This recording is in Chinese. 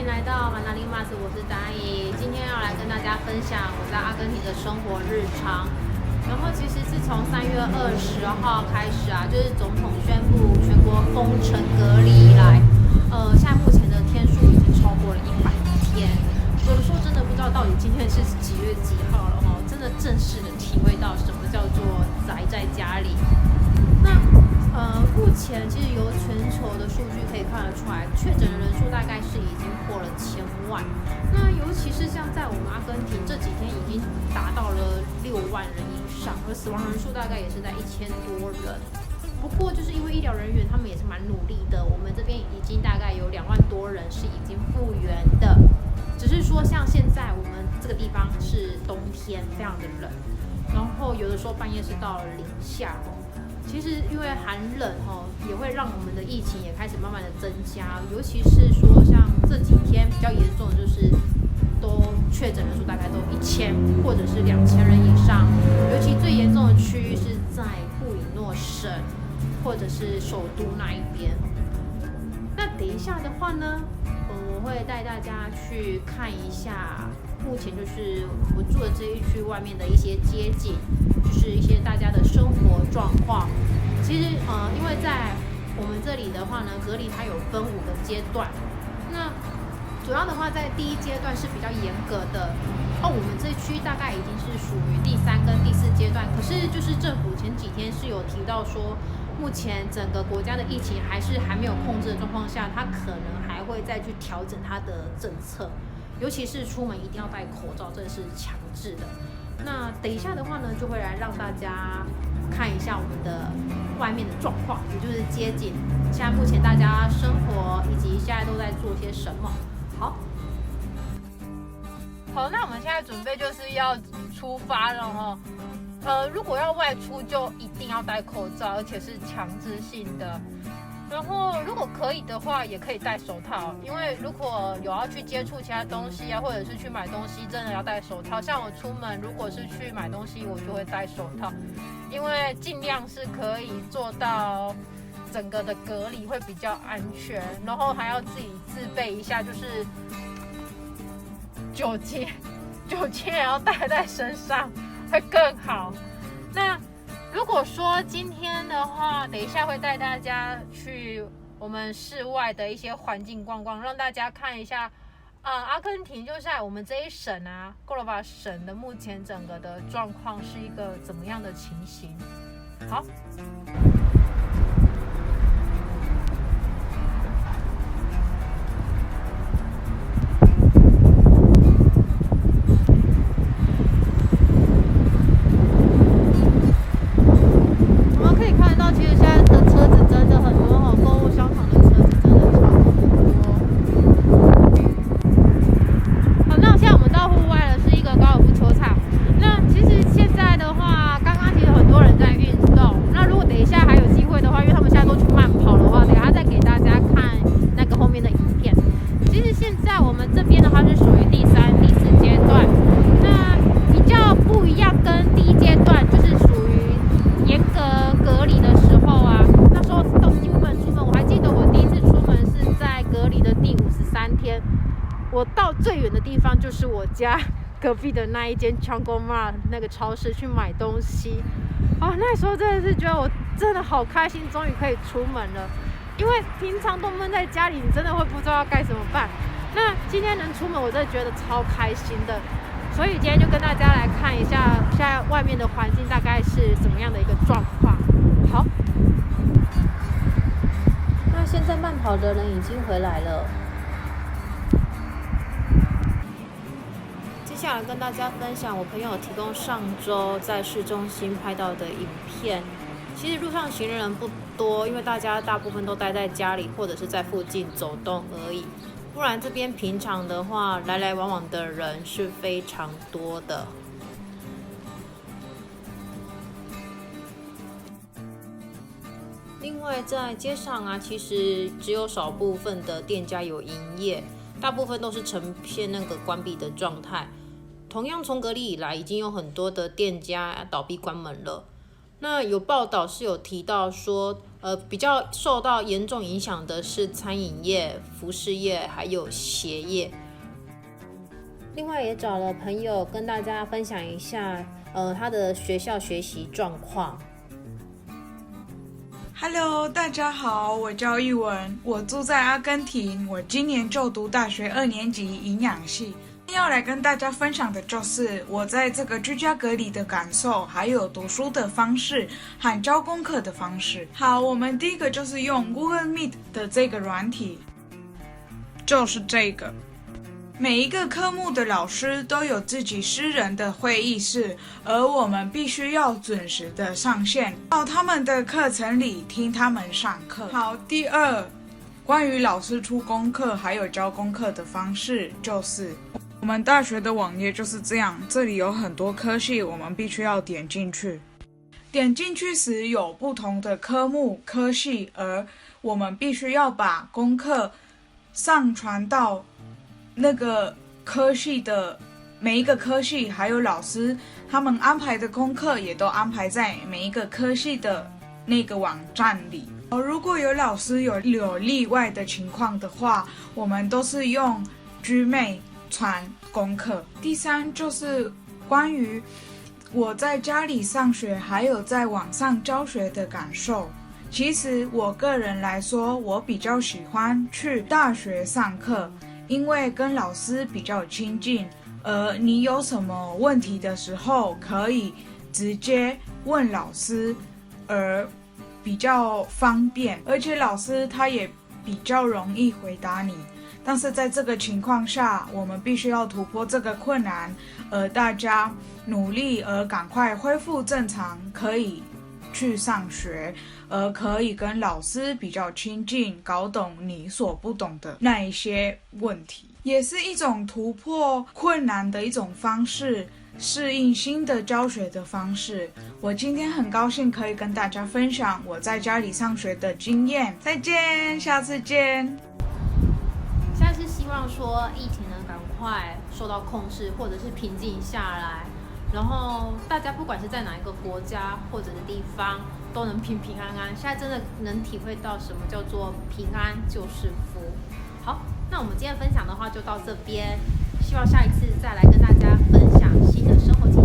迎来到马达利马斯，我是达怡。今天要来跟大家分享我在阿根廷的生活日常。然后其实是从3月20号开始啊，就是总统宣布全国封城隔离以来，现在目前的天数已经超过了100天。有的时候真的不知道到底今天是几月几号了哦，真的正式的体会到什么叫做宅在家里。那目前其实由全球的数据可以看得出来，确诊的人数大概是已经破了1000万。那尤其是像在我们阿根廷这几天已经达到了6万人以上，而死亡人数大概也是在1000多人。不过就是因为医疗人员他们也是蛮努力的，我们这边已经大概有2万多人是已经复原的。只是说像现在我们这个地方是冬天，非常的冷，然后有的时候半夜是到了零下哦。其实因为寒冷也会让我们的疫情也开始慢慢的增加，尤其是说像这几天比较严重的就是都确诊人数大概都1000或者是2000人以上，尤其最严重的区域是在布宜诺省或者是首都那一边。那等一下的话呢，我会带大家去看一下目前就是我住的这一区外面的一些街景，就是一些大家的生活状况。其实因为在我们这里的话呢，隔离它有分5个阶段。那主要的话，在第1阶段是比较严格的我们这区大概已经是属于第3跟第4阶段。可是就是政府前几天是有提到说，目前整个国家的疫情还没有控制的状况下，它可能还会再去调整它的政策。尤其是出门一定要戴口罩，这是强制的。那等一下的话呢，就会来让大家看一下我们的外面的状况，也就是街景。现在目前大家生活以及现在都在做些什么？好，那我们现在准备就是要出发了哦。如果要外出，就一定要戴口罩，而且是强制性的。然后如果可以的话，也可以戴手套，因为如果有要去接触其他东西啊，或者是去买东西，真的要戴手套。像我出门，如果是去买东西，我就会戴手套，因为尽量是可以做到整个的隔离会比较安全。然后还要自己自备一下，就是酒精也要带在身上，会更好。那如果说今天的话，等一下会带大家去我们室外的一些环境逛逛，让大家看一下阿根廷就在我们这一省啊，哥罗巴省的目前整个的状况是一个怎么样的情形。好。我到最远的地方就是我家隔壁的那一间 Chango Mart 那个超市去买东西那时候真的是觉得我真的好开心，终于可以出门了。因为平常都闷在家里，你真的会不知道要该怎么办。那今天能出门，我真的觉得超开心的。所以今天就跟大家来看一下现在外面的环境大概是什么样的一个状况。好，那现在慢跑的人已经回来了。接下来跟大家分享我朋友提供上周在市中心拍到的影片。其实路上行人不多，因为大家大部分都待在家里或者是在附近走动而已。不然这边平常的话，来来往往的人是非常多的。另外在街上啊，其实只有少部分的店家有营业，大部分都是呈现那个关闭的状态。同样从隔离以来，已经有很多的店家倒闭关门了。那有报道是有提到说，比较受到严重影响的是餐饮业、服饰业还有鞋业。另外也找了朋友跟大家分享一下，他的学校学习状况。Hello， 大家好，我叫一文，我住在阿根廷，我今年就读大学2年级营养系。要来跟大家分享的就是我在这个居家隔离的感受，还有读书的方式和教功课的方式。好，我们第一个就是用 Google Meet 的这个软体，就是这个。每一个科目的老师都有自己私人的会议室，而我们必须要准时的上线到他们的课程里听他们上课。好，第二，关于老师出功课还有教功课的方式，就是我们大学的网页就是这样，这里有很多科系，我们必须要点进去。点进去时有不同的科目科系，而我们必须要把功课上传到那个科系的每一个科系，还有老师他们安排的功课也都安排在每一个科系的那个网站里。如果有老师有例外的情况的话，我们都是用 Gmail 传功课。第三就是关于我在家里上学还有在网上教学的感受。其实我个人来说，我比较喜欢去大学上课，因为跟老师比较亲近，而你有什么问题的时候可以直接问老师，而比较方便，而且老师他也比较容易回答你。但是在这个情况下，我们必须要突破这个困难，而大家努力而赶快恢复正常，可以去上学，而可以跟老师比较亲近，搞懂你所不懂的那一些问题，也是一种突破困难的一种方式，适应新的教学的方式。我今天很高兴可以跟大家分享我在家里上学的经验。再见，下次见。现在是希望说疫情能赶快受到控制，或者是平静下来，然后大家不管是在哪一个国家或者是地方，都能平平安安。现在真的能体会到什么叫做平安就是福。好，那我们今天分享的话就到这边，希望下一次再来跟大家分享新的生活经验。